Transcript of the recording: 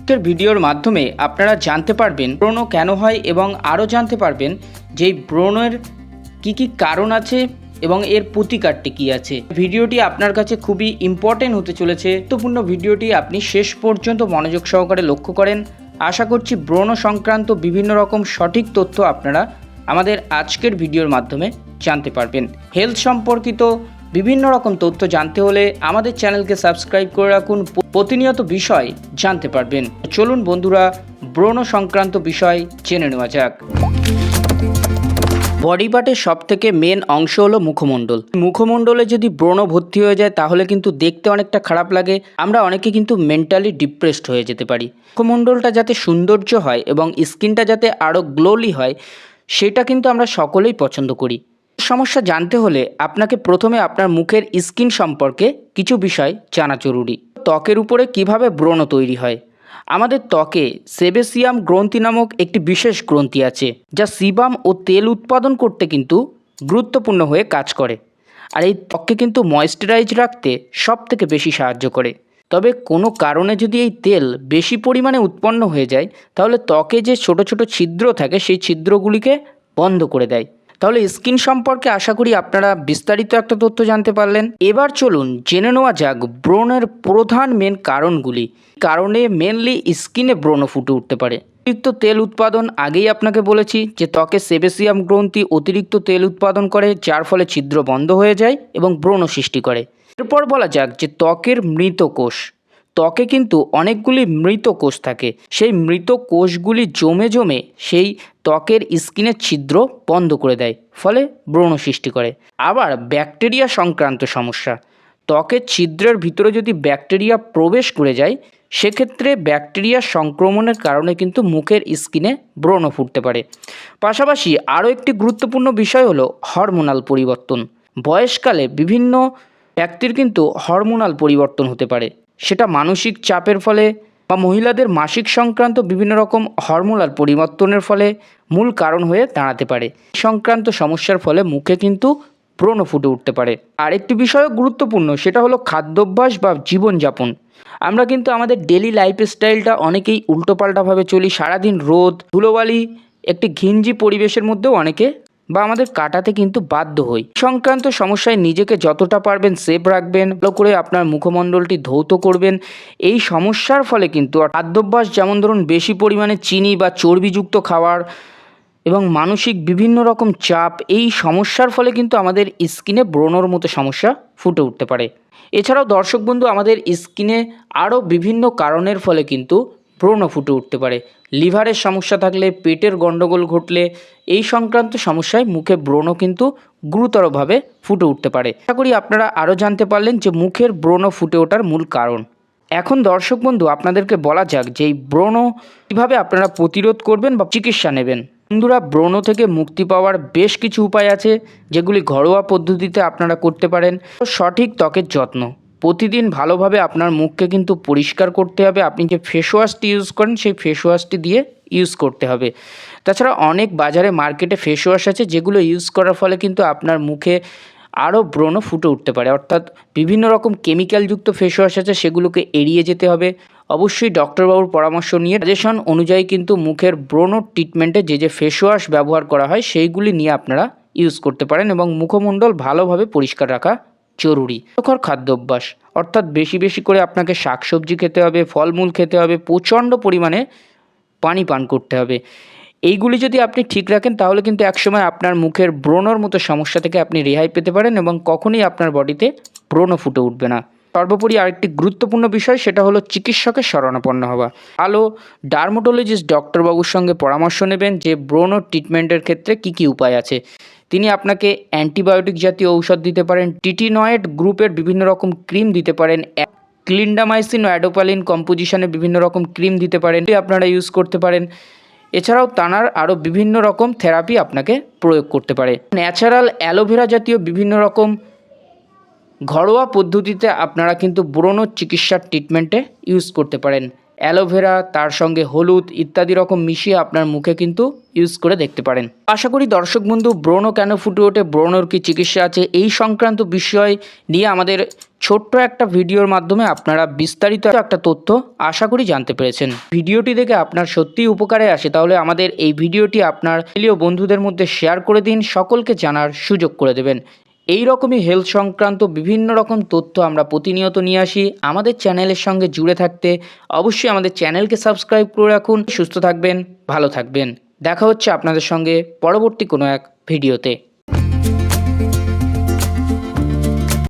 আজকের ভিডিওর মাধ্যমে আপনারা জানতে পারবেন ব্রণ কেন হয় এবং আরও জানতে পারবেন যে ব্রণের কি কারণ আছে এবং এর প্রতিকারটি কী আছে। ভিডিওটি আপনার কাছে খুবই ইম্পর্টেন্ট হতে চলেছে। গুরুত্বপূর্ণ ভিডিওটি আপনি শেষ পর্যন্ত মনোযোগ সহকারে লক্ষ্য করেন। আশা করছি ব্রণ সংক্রান্ত বিভিন্ন রকম সঠিক তথ্য আপনারা আমাদের আজকের ভিডিওর মাধ্যমে জানতে পারবেন। হেলথ সম্পর্কিত বিভিন্ন রকম তথ্য জানতে হলে আমাদের চ্যানেলকে সাবস্ক্রাইব করে রাখুন, প্রতিনিয়ত বিষয় জানতে পারবেন। চলুন বন্ধুরা, ব্রণ সংক্রান্ত বিষয় জেনে নেওয়া যাক। বডি পার্টের সব থেকে মেন অংশ হলো মুখমণ্ডল। মুখমণ্ডলে যদি ব্রণ ভর্তি হয়ে যায় তাহলে কিন্তু দেখতে অনেকটা খারাপ লাগে। আমরা অনেকে কিন্তু মেন্টালি ডিপ্রেসড হয়ে যেতে পারি। মুখমণ্ডলটা যাতে সৌন্দর্য হয় এবং স্কিনটা যাতে আরও গ্লোলি হয় সেটা কিন্তু আমরা সকলেই পছন্দ করি। সমস্যা জানতে হলে আপনাকে প্রথমে আপনার মুখের স্কিন সম্পর্কে কিছু বিষয় জানা জরুরি। ত্বকের উপরে কিভাবে ব্রণ তৈরি হয়। আমাদের ত্বকে সেবেসিয়াম গ্রন্থি নামক একটি বিশেষ গ্রন্থি আছে যা সিবাম ও তেল উৎপাদন করতে কিন্তু গুরুত্বপূর্ণ হয়ে কাজ করে, আর এই ত্বককে কিন্তু ময়েশ্চারাইজ রাখতে সব থেকে বেশি সাহায্য করে। তবে কোনো কারণে যদি এই তেল বেশি পরিমাণে উৎপন্ন হয়ে যায় তাহলে ত্বকে যে ছোট ছোট ছিদ্র থাকে সেই ছিদ্রগুলিকে বন্ধ করে দেয়। তাহলে স্কিন সম্পর্কে আশা করি আপনারা বিস্তারিত একটা তথ্য জানতে পারলেন। এবার চলুন জেনে নেওয়া যাক ব্রণের প্রধান মেন কারণগুলি। কারণে মেনলি স্কিনে ব্রণ ফুটে উঠতে পারে। অতিরিক্ত তেল উৎপাদন, আগেই আপনাকে বলেছি যে ত্বকে সেবেসিয়াম গ্রন্থি অতিরিক্ত তেল উৎপাদন করে, যার ফলে ছিদ্র বন্ধ হয়ে যায় এবং ব্রণ সৃষ্টি করে। এরপর বলা যাক যে ত্বকের মৃত কোষ। ত্বকে কিন্তু অনেকগুলি মৃত কোষ থাকে, সেই মৃত কোষগুলি জমে জমে সেই ত্বকের স্কিনের ছিদ্র বন্ধ করে দেয়, ফলে ব্রণ সৃষ্টি করে। আবার ব্যাকটেরিয়া সংক্রান্ত সমস্যা, ত্বকের ছিদ্রের ভিতরে যদি ব্যাকটেরিয়া প্রবেশ করে যায় সেক্ষেত্রে ব্যাকটেরিয়া সংক্রমণের কারণে কিন্তু মুখের স্কিনে ব্রণ ফুটতে পারে। পাশাপাশি আরও একটি গুরুত্বপূর্ণ বিষয় হলো হরমোনাল পরিবর্তন। বয়সকালে বিভিন্ন ব্যক্তির কিন্তু হরমোনাল পরিবর্তন হতে পারে, সেটা মানসিক চাপের ফলে বা মহিলাদের মাসিক সংক্রান্ত বিভিন্ন রকম হরমোনাল পরিবর্তনের ফলে মূল কারণ হয়ে দাঁড়াতে পারে। সংক্রান্ত সমস্যার ফলে মুখে কিন্তু ব্রণ ফুটে উঠতে পারে। আরেকটি বিষয়ও গুরুত্বপূর্ণ, সেটা হলো খাদ্যাভ্যাস বা জীবনযাপন। আমরা কিন্তু আমাদের ডেলি লাইফস্টাইলটা অনেকেই উল্টোপাল্টাভাবে চলি। সারাদিন রোদ, ধুলোবালি, একটি ঘিঞ্জি পরিবেশের মধ্যেও অনেকে বা আমাদের কাটাতে কিন্তু বাধ্য হই। সংক্রান্ত সমস্যায় নিজেকে যতটা পারবেন সেফ রাখবেন, ভালো করে আপনার মুখমণ্ডলটি ধৌত করবেন। এই সমস্যার ফলে কিন্তু খাদ্যাভ্যাস, যেমন ধরুন বেশি পরিমাণে চিনি বা চর্বিযুক্ত খাবার এবং মানসিক বিভিন্ন রকম চাপ, এই সমস্যার ফলে কিন্তু আমাদের স্কিনে ব্রণর মতো সমস্যা ফুটে উঠতে পারে। এছাড়াও দর্শক বন্ধু, আমাদের স্কিনে আরও বিভিন্ন কারণের ফলে কিন্তু ব্রণ ফুটে উঠতে পারে। লিভারের সমস্যা থাকলে, পেটের গণ্ডগোল ঘটলে এই সংক্রান্ত সমস্যায় মুখে ব্রণ কিন্তু গুরুতরভাবে ফুটে উঠতে পারে। আশা করি আপনারা আরও জানতে পারলেন যে মুখের ব্রণ ফুটে ওঠার মূল কারণ। এখন দর্শক বন্ধু, আপনাদেরকে বলা যাক যে এই ব্রণ কীভাবে আপনারা প্রতিরোধ করবেন বা চিকিৎসা নেবেন। বন্ধুরা, ব্রণ থেকে মুক্তি পাওয়ার বেশ কিছু উপায় আছে যেগুলি ঘরোয়া পদ্ধতিতে আপনারা করতে পারেন। সঠিক ত্বকের যত্ন, প্রতিদিন ভালোভাবে আপনার মুখকে কিন্তু পরিষ্কার করতে হবে। আপনি যে ফেস ওয়াশটি ইউজ করেন সেই ফেস ওয়াশটি দিয়ে ইউজ করতে হবে। তাছাড়া অনেক বাজারে মার্কেটে ফেস ওয়াশ আছে যেগুলো ইউজ করার ফলে কিন্তু আপনার মুখে আরও ব্রণ ফুটে উঠতে পারে। অর্থাৎ বিভিন্ন রকম কেমিক্যালযুক্ত ফেস ওয়াশ আছে, সেগুলোকে এড়িয়ে যেতে হবে। অবশ্যই ডক্টরবাবুর পরামর্শ নিয়ে সাজেশন অনুযায়ী কিন্তু মুখের ব্রণ ট্রিটমেন্টে যে ফেস ওয়াশ ব্যবহার করা হয় সেইগুলি নিয়ে আপনারা ইউজ করতে পারেন এবং মুখমণ্ডল ভালোভাবে পরিষ্কার রাখা জরুরি। খাদ্যাভ্যাস, অর্থাৎ বেশি বেশি করে আপনাকে শাকসবজি খেতে হবে, ফলমূল খেতে হবে, প্রচণ্ড পরিমাণে পানি পান করতে হবে। এইগুলি যদি আপনি ঠিক রাখেন তাহলে কিন্তু একসময় আপনার মুখের ব্রণর মতো সমস্যা থেকে আপনি রেহাই পেতে পারেন এবং কখনোই আপনার বডিতে ব্রণ ফুটে উঠবে না। সর্বোপরি আরেকটি গুরুত্বপূর্ণ বিষয়, সেটা হলো চিকিৎসকের শরণাপন্ন হওয়া। ভালো ডার্মাটোলজিস্ট ডক্টরবাবুর সঙ্গে পরামর্শ নেবেন যে ব্রণ ট্রিটমেন্টের ক্ষেত্রে কী উপায় আছে। তিনি আপনাকে অ্যান্টিবায়োটিক জাতীয় ঔষধ দিতে পারেন, টিটিনয়েড গ্রুপের বিভিন্ন রকম ক্রিম দিতে পারেন, ক্লিন্ডামাইসিন ও অ্যাডোপালিন কম্পোজিশনের বিভিন্ন রকম ক্রিম দিতে পারেন, আপনারা ইউজ করতে পারেন। এছাড়াও তানার আরও বিভিন্ন রকম থেরাপি আপনাকে প্রয়োগ করতে পারে। ন্যাচারাল অ্যালোভেরা জাতীয় বিভিন্ন রকম ঘরোয়া পদ্ধতিতে আপনারা কিন্তু ব্রণ চিকিৎসার ট্রিটমেন্টে ইউজ করতে পারেন। অ্যালোভেরা, তার সঙ্গে হলুদ ইত্যাদি রকম মিশিয়ে আপনার মুখে কিন্তু ইউজ করে দেখতে পারেন। আশা করি দর্শক বন্ধু, ব্রণ কেন ফুটে ওঠে, ব্রণর কী চিকিৎসা আছে, এই সংক্রান্ত বিষয় নিয়ে আমাদের ছোট্ট একটা ভিডিওর মাধ্যমে আপনারা বিস্তারিত একটা তথ্য আশা করি জানতে পেরেছেন। ভিডিওটি দেখে আপনার সত্যিই উপকারে আসে তাহলে আমাদের এই ভিডিওটি আপনার প্রিয় বন্ধুদের মধ্যে শেয়ার করে দিন, সকলকে জানার সুযোগ করে দেবেন। এই রকমই হেলথ সংক্রান্ত বিভিন্ন রকম তথ্য আমরা প্রতিনিয়ত নিয়ে আসি। আমাদের চ্যানেলের সঙ্গে জুড়ে থাকতে অবশ্যই আমাদের চ্যানেলকে সাবস্ক্রাইব করে রাখুন। সুস্থ থাকবেন, ভালো থাকবেন। দেখা হচ্ছে আপনাদের সঙ্গে পরবর্তী কোনো এক ভিডিওতে।